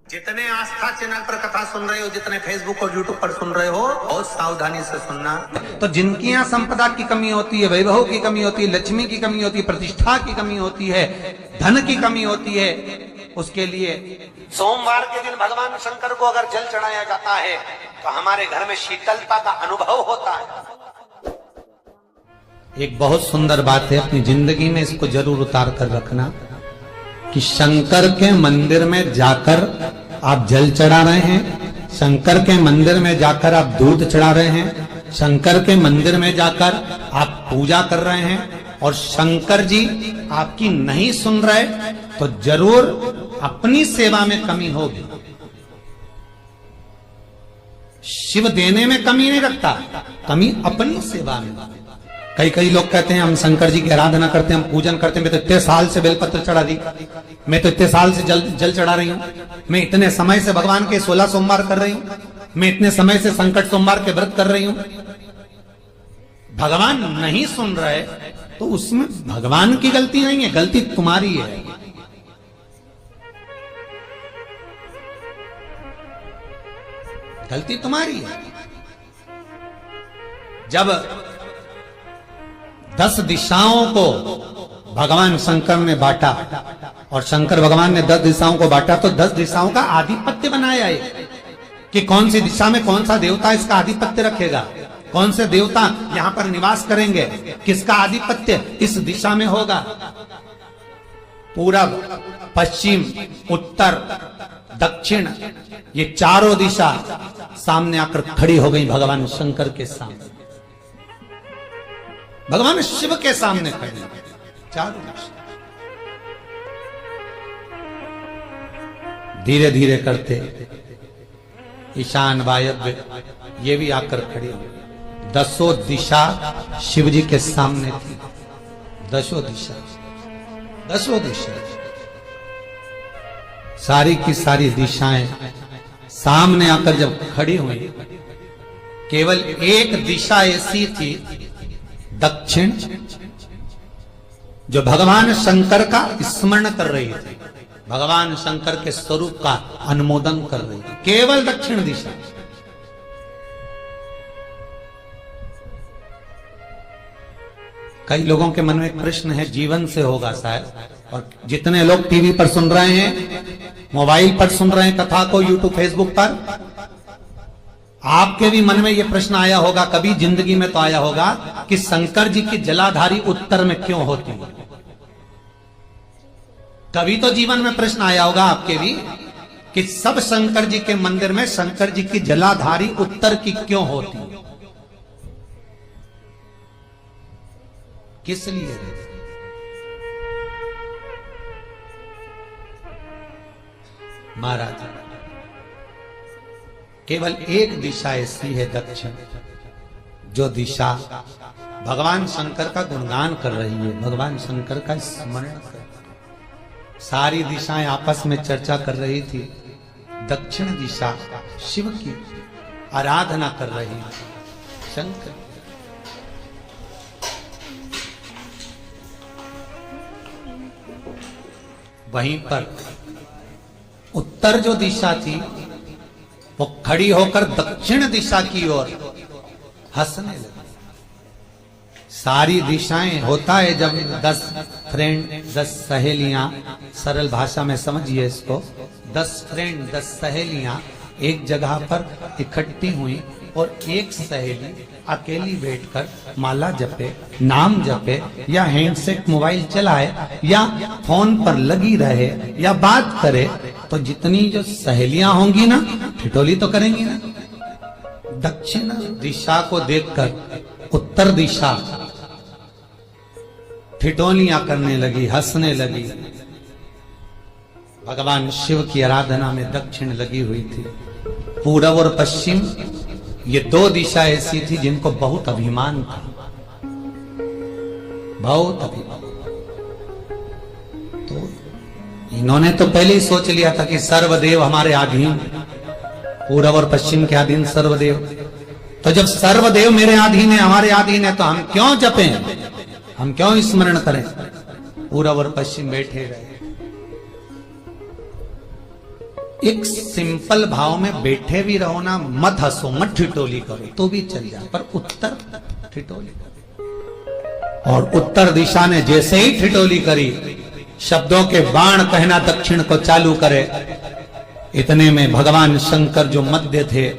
जितने आस्था चैनल पर कथा सुन रहे हो, जितने फेसबुक और यूट्यूब पर सुन रहे हो, बहुत सावधानी से सुनना। तो जिनकी यहाँ संपदा की कमी होती है, वैभव की कमी होती है, लक्ष्मी की कमी होती है, प्रतिष्ठा की कमी होती है, धन की कमी होती है, उसके लिए सोमवार के दिन भगवान शंकर को अगर जल चढ़ाया जाता है तो हमारे घर में शीतलता का अनुभव होता है। एक बहुत सुंदर बात है, अपनी जिंदगी में इसको जरूर उतार कर रखना कि शंकर के मंदिर में जाकर आप जल चढ़ा रहे हैं, शंकर के मंदिर में जाकर आप दूध चढ़ा रहे हैं, शंकर के मंदिर में जाकर आप पूजा कर रहे हैं और शंकर जी आपकी नहीं सुन रहे तो जरूर अपनी सेवा में कमी होगी। शिव देने में कमी नहीं रखता, कमी अपनी सेवा में। कई लोग कहते हैं हम शंकर जी की आराधना करते हैं, हम पूजन करते हैं, मैं तो इतने साल से बेलपत्र चढ़ा दी, मैं तो इतने साल से जल चढ़ा रही हूं, मैं इतने समय से भगवान के 16 सोमवार कर रही हूं, मैं इतने समय से संकट सोमवार के व्रत कर रही हूं। भगवान नहीं सुन रहे तो उसमें भगवान की गलती नहीं है, गलती तुम्हारी है। गलती तुम्हारी है। जब 10 दिशाओं को भगवान शंकर ने बांटा और शंकर भगवान ने 10 दिशाओं को बांटा तो 10 दिशाओं का आधिपत्य बनाया है कि कौन सी दिशा में कौन सा देवता इसका आधिपत्य रखेगा, कौन से देवता यहां पर निवास करेंगे, किसका आधिपत्य इस दिशा में होगा। पूरब, पश्चिम, उत्तर, दक्षिण, ये चारों दिशा सामने आकर खड़ी हो गई भगवान शंकर के सामने, भगवान शिव के सामने खड़े चारों दिशा। धीरे धीरे करते ईशान, वायव्य ये भी आकर खड़ी हो। 10 दिशा शिव जी के सामने थी, 10 दिशा सारी की सारी दिशाएं सामने आकर जब खड़ी हुई, केवल एक दिशा ऐसी थी दक्षिण, जो भगवान शंकर का स्मरण कर रही थी, भगवान शंकर के स्वरूप का अनुमोदन कर रही थी, केवल दक्षिण दिशा। कई लोगों के मन में एक प्रश्न है, जीवन से होगा शायद, और जितने लोग टीवी पर सुन रहे हैं, मोबाइल पर सुन रहे हैं कथा को, यूट्यूब, फेसबुक पर, आपके भी मन में यह प्रश्न आया होगा, कभी जिंदगी में तो आया होगा कि शंकर जी की जलाधारी उत्तर में क्यों होती है। कभी तो जीवन में प्रश्न आया होगा आपके भी कि सब शंकर जी के मंदिर में शंकर जी की जलाधारी उत्तर की क्यों होती है, किस लिए। महाराज, केवल एक दिशा ऐसी है दक्षिण, जो दिशा भगवान शंकर का गुणगान कर रही है, भगवान शंकर का स्मरण कर। सारी दिशाएं आपस में चर्चा कर रही थी, दक्षिण दिशा शिव की आराधना कर रही है, शंकर। वहीं पर उत्तर जो दिशा थी वो खड़ी होकर दक्षिण दिशा की ओर हंसने लगी। सारी दिशाएं होता है जब 10 फ्रेंड, 10 सहेलियां, सरल भाषा में समझिए इसको, 10 फ्रेंड, 10 सहेलियां एक जगह पर इकट्ठी हुई और एक सहेली अकेली बैठकर माला जपे, नाम जपे, या हैंडसेट मोबाइल चलाए, या फोन पर लगी रहे, या बात करे, तो जितनी जो सहेलियां होंगी ना, ठिठोली तो करेंगी ना। दक्षिण दिशा को देखकर उत्तर दिशा ठिठोलियां करने लगी, हंसने लगी। भगवान शिव की आराधना में दक्षिण लगी हुई थी। पूरब और पश्चिम ये 2 दिशा ऐसी थी जिनको बहुत अभिमान था, बहुत अभिमान। तो इन्होंने तो पहले ही सोच लिया था कि सर्वदेव हमारे अधीन, पूरब और पश्चिम के अधीन सर्वदेव। तो जब सर्वदेव मेरे अधीन है, हमारे अधीन है, तो हम क्यों जपें, हम क्यों स्मरण करें। पूरब और पश्चिम बैठे रहे। एक सिंपल भाव में बैठे भी रहो ना, मत हंसो, मत ठिठोली करो तो भी चल जाए, पर उत्तर ठिठोली करो। और उत्तर दिशा ने जैसे ही ठिठोली करी, शब्दों के बाण कहना दक्षिण को चालू करे, इतने में भगवान शंकर जो मध्य थे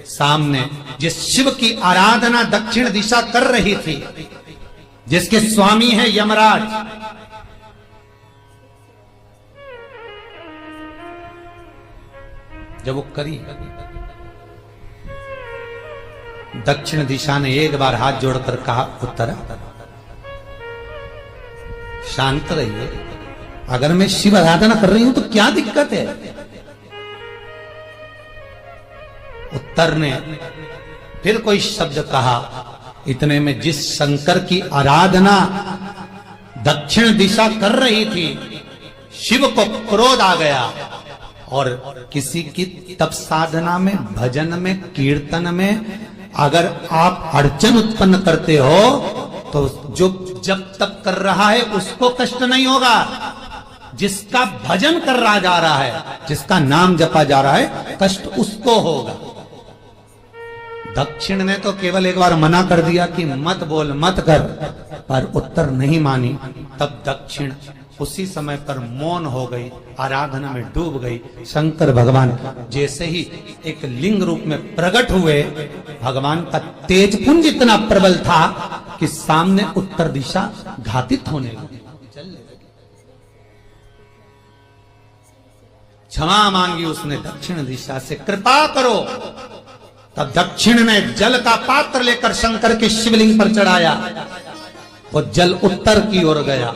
सामने, जिस शिव की आराधना दक्षिण दिशा कर रही थी, जिसके स्वामी है यमराज, जब वो करी, दक्षिण दिशा ने एक बार हाथ जोड़कर कहा, उत्तरा शांत रहिए, अगर मैं शिव आराधना कर रही हूं तो क्या दिक्कत है। उत्तर ने फिर कोई शब्द कहा, इतने में जिस शंकर की आराधना दक्षिण दिशा कर रही थी, शिव को क्रोध आ गया और किसी की तप साधना में, भजन में, कीर्तन में अगर आप अड़चन उत्पन्न करते हो तो जो जब तप कर रहा है उसको कष्ट नहीं होगा, जिसका भजन कर रहा जा रहा है, जिसका नाम जपा जा रहा है, कष्ट उसको होगा। दक्षिण ने तो केवल एक बार मना कर दिया कि मत बोल, मत कर, पर उत्तर नहीं मानी। तब दक्षिण उसी समय पर मौन हो गई, आराधना में डूब गई। शंकर भगवान जैसे ही एक लिंग रूप में प्रकट हुए, भगवान का तेज पुंज इतना प्रबल था कि सामने उत्तर दिशा घातित होने लगी। क्षमा मांगी उसने दक्षिण दिशा से, कृपा करो। तब दक्षिण ने जल का पात्र लेकर शंकर के शिवलिंग पर चढ़ाया, वो जल उत्तर की ओर गया।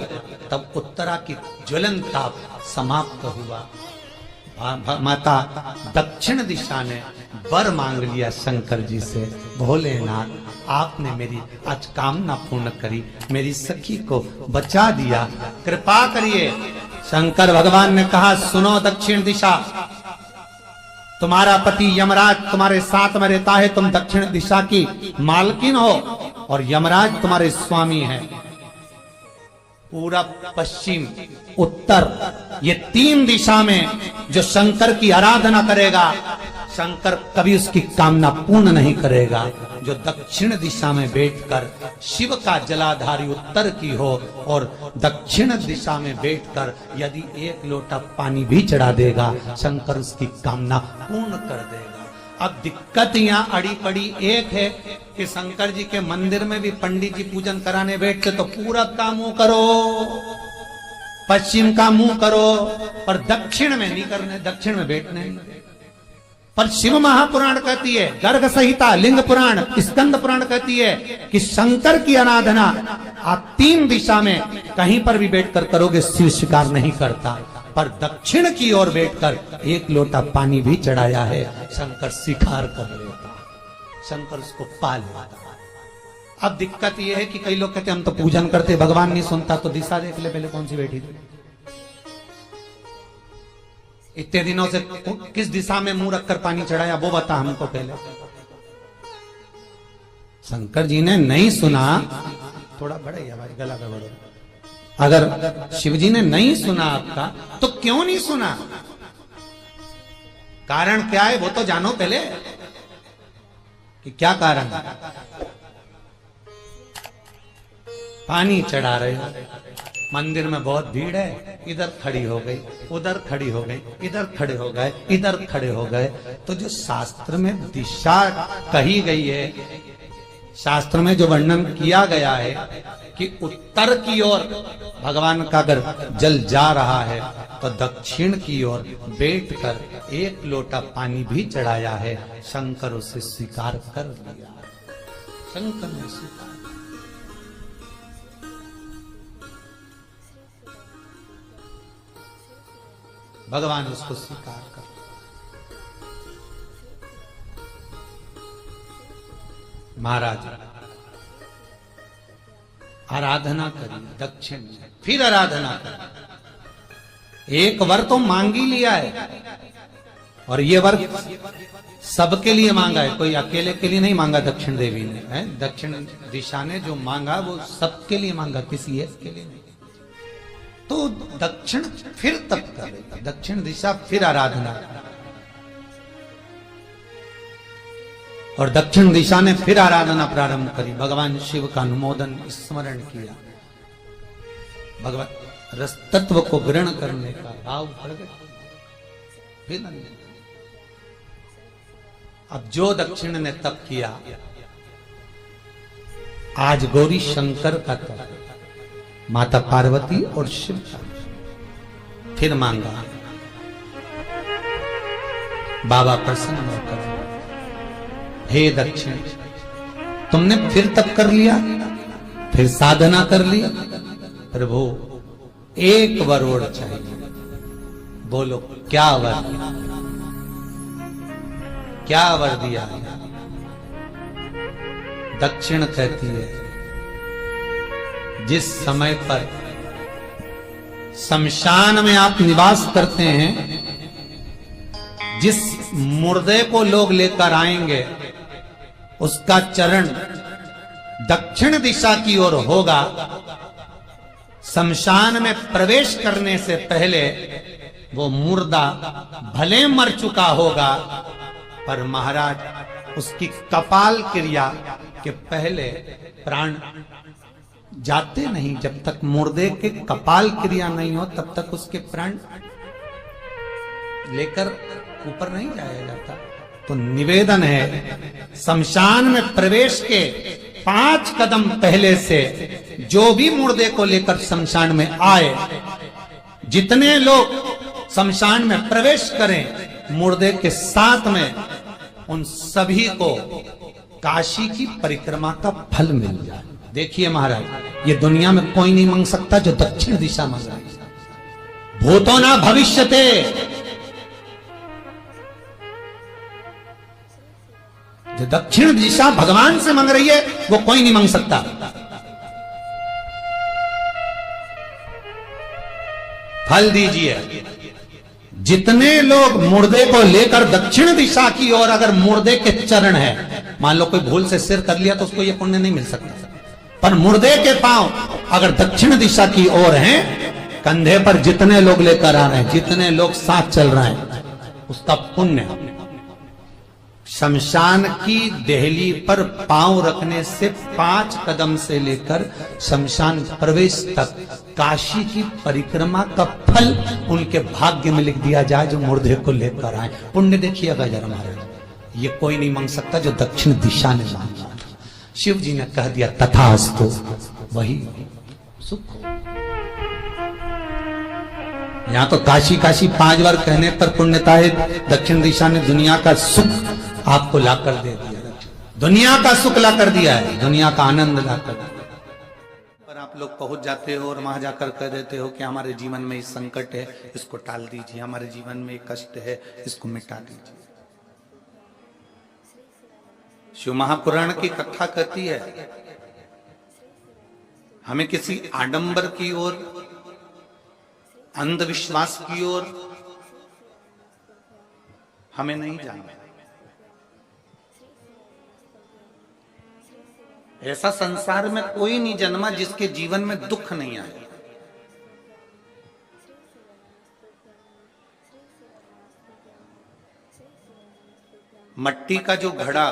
तब उत्तरा की ज्वलन ताप समाप्त हुआ। माता दक्षिण दिशा ने वर मांग लिया शंकर जी से, भोलेनाथ आपने मेरी आज कामना पूर्ण करी, मेरी सखी को बचा दिया, कृपा करिए। शंकर भगवान ने कहा, सुनो दक्षिण दिशा, तुम्हारा पति यमराज तुम्हारे साथ में रहता है, तुम दक्षिण दिशा की मालकिन हो और यमराज तुम्हारे स्वामी है। पूरब, पश्चिम, उत्तर, ये तीन दिशा में जो शंकर की आराधना करेगा, शंकर कभी उसकी कामना पूर्ण नहीं करेगा। जो दक्षिण दिशा में बैठकर शिव का जलाधारी उत्तर की हो और दक्षिण दिशा में बैठकर यदि एक लोटा पानी भी चढ़ा देगा, शंकर उसकी कामना पूर्ण कर देगा। अब दिक्कत यहाँ अड़ी पड़ी एक है कि शंकर जी के मंदिर में भी पंडित जी पूजन कराने बैठते तो पूरब का मुंह करो, पश्चिम का मुंह करो, पर दक्षिण में नहीं करने, दक्षिण में बैठने। पर शिव महापुराण कहती है, गर्ग संहिता, लिंग पुराण, स्कंद पुराण कहती है कि शंकर की आराधना आप तीन दिशा में कहीं पर भी बैठकर करोगे, शिव स्वीकार नहीं करता। पर दक्षिण की ओर बैठकर एक लोटा पानी भी चढ़ाया है, शंकर स्वीकार कर लेता, शंकर उसको पा लेता। अब दिक्कत यह है कि कई लोग कहते हम तो पूजन करते, भगवान नहीं सुनता, तो दिशा देख ले पहले कौन सी बैठी थी। इतने दिनों से किस दिशा में मुंह रखकर पानी चढ़ाया, वो बता हमको पहले। शंकर जी ने नहीं सुना, थोड़ा बढ़ाइए भाई, गला का बढ़ो। अगर शिव जी ने नहीं सुना आपका, तो क्यों नहीं सुना, कारण क्या है वो तो जानो पहले कि क्या कारण है। पानी चढ़ा रहे हो, मंदिर में बहुत भीड़ है, इधर खड़ी हो गई, उधर खड़ी हो गई, इधर खड़े हो गए, इधर खड़े हो गए। तो जो शास्त्र में दिशा कही गई है, शास्त्र में जो वर्णन किया गया है कि उत्तर की ओर भगवान का अगर जल जा रहा है तो दक्षिण की ओर बैठकर एक लोटा पानी भी चढ़ाया है, शंकर उसे स्वीकार कर लिया। शंकर ने स्वीकार, भगवान उसको स्वीकार कर। महाराज आराधना करी दक्षिण में, फिर आराधना करी। एक वर तो मांग ही लिया है और ये वर सबके लिए मांगा है, कोई अकेले के लिए नहीं मांगा। दक्षिण देवी ने है, दक्षिण दिशा ने जो मांगा वो सबके लिए मांगा, किसी एक के लिए नहीं। तो दक्षिण फिर तप कर रही, दक्षिण दिशा फिर आराधना। और दक्षिण दिशा ने फिर आराधना प्रारंभ करी, भगवान शिव का अनुमोदन स्मरण किया, भगवान रस तत्व को ग्रहण करने का भाव प्रकट। अब जो दक्षिण ने तप किया, आज गौरी शंकर का तप, माता पार्वती और शिव का फिर मांगा, बाबा प्रसन्न होकर, हे दक्षिण, तुमने फिर तप कर लिया, फिर साधना कर ली, प्रभु एक वर और चाहिए। बोलो क्या वर, क्या वर दिया? दक्षिण कहती है, जिस समय पर शमशान में आप निवास करते हैं, जिस मुर्दे को लोग लेकर आएंगे, उसका चरण दक्षिण दिशा की ओर होगा। शमशान में प्रवेश करने से पहले वो मुर्दा भले मर चुका होगा, पर महाराज उसकी कपाल क्रिया के पहले प्राण जाते नहीं। जब तक मुर्दे के कपाल क्रिया नहीं हो, तब तक उसके प्राण लेकर ऊपर नहीं जाया जाता। तो निवेदन है, शमशान में प्रवेश के 5 कदम पहले से जो भी मुर्दे को लेकर शमशान में आए, जितने लोग शमशान में प्रवेश करें मुर्दे के साथ में, उन सभी को काशी की परिक्रमा का फल मिल जाए। देखिए महाराज, ये दुनिया में कोई नहीं मांग सकता जो दक्षिण दिशा मांग रहा है। भूतो ना भविष्यते, जो दक्षिण दिशा भगवान से मांग रही है, वो कोई नहीं मांग सकता। फल दीजिए। जितने लोग मुर्दे को लेकर दक्षिण दिशा की ओर, अगर मुर्दे के चरण है, मान लो कोई भूल से सिर कर लिया तो उसको ये पुण्य नहीं मिल सकता, पर मुर्दे के पांव अगर दक्षिण दिशा की ओर हैं, कंधे पर जितने लोग लेकर आ रहे हैं, जितने लोग साथ चल रहे हैं, उसका पुण्य शमशान की देहली पर पांव रखने से 5 कदम से लेकर शमशान प्रवेश तक काशी की परिक्रमा का फल उनके भाग्य में लिख दिया जाए, जो मुर्दे को लेकर आए। पुण्य देखिएगा जरा महाराज, ये कोई नहीं मांग सकता जो दक्षिण दिशा ने मांगा। शिव जी ने कह दिया तथास्तु, वही सुख। यहां तो काशी काशी 5 बार कहने पर पुण्यता है। दक्षिण दिशा ने दुनिया का सुख आपको लाकर दे दिया, दुनिया का सुख लाकर दिया है, दुनिया का आनंद लाकर दिया। पर आप लोग पहुंच जाते हो और वहां जाकर कह देते हो कि हमारे जीवन में इस संकट है, इसको टाल दीजिए, हमारे जीवन में कष्ट है, इसको मिटा दीजिए। शिव महापुराण की कथा कहती है, हमें किसी आडंबर की ओर, अंधविश्वास की ओर हमें नहीं जाना। ऐसा संसार में कोई नहीं जन्मा जिसके जीवन में दुख नहीं आए। मट्टी का जो घड़ा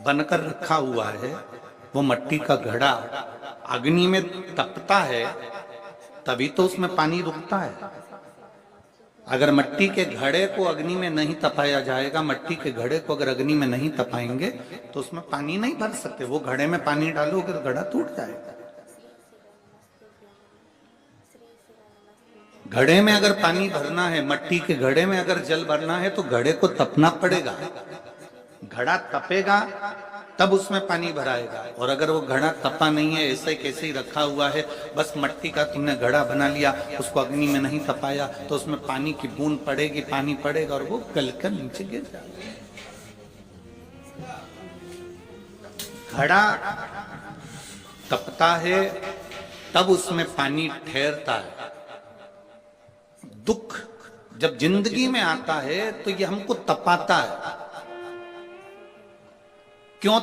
बनकर रखा हुआ है, वो मट्टी का घड़ा अग्नि में तपता है, तभी तो उसमें पानी रुकता है। अगर मट्टी के घड़े को अग्नि में नहीं तपाया जाएगा, मट्टी के घड़े को अगर अग्नि में नहीं तपाएंगे तो उसमें पानी नहीं भर सकते। वो घड़े में पानी डालोगे तो घड़ा टूट जाएगा। घड़े में अगर पानी भरना है, मट्टी के घड़े में अगर जल भरना है, तो घड़े को तपना पड़ेगा। घड़ा तपेगा तब उसमें पानी भराएगा। और अगर वो घड़ा तपा नहीं है, ऐसे कैसे ही रखा हुआ है, बस मट्टी का तुमने घड़ा बना लिया, उसको अग्नि में नहीं तपाया, तो उसमें पानी की बूंद पड़ेगी, पानी पड़ेगा और वो गलकर नीचे गिर जाएगा। घड़ा तपता है तब उसमें पानी ठहरता है। दुख जब जिंदगी में आता है तो ये हमको तपाता है। क्यों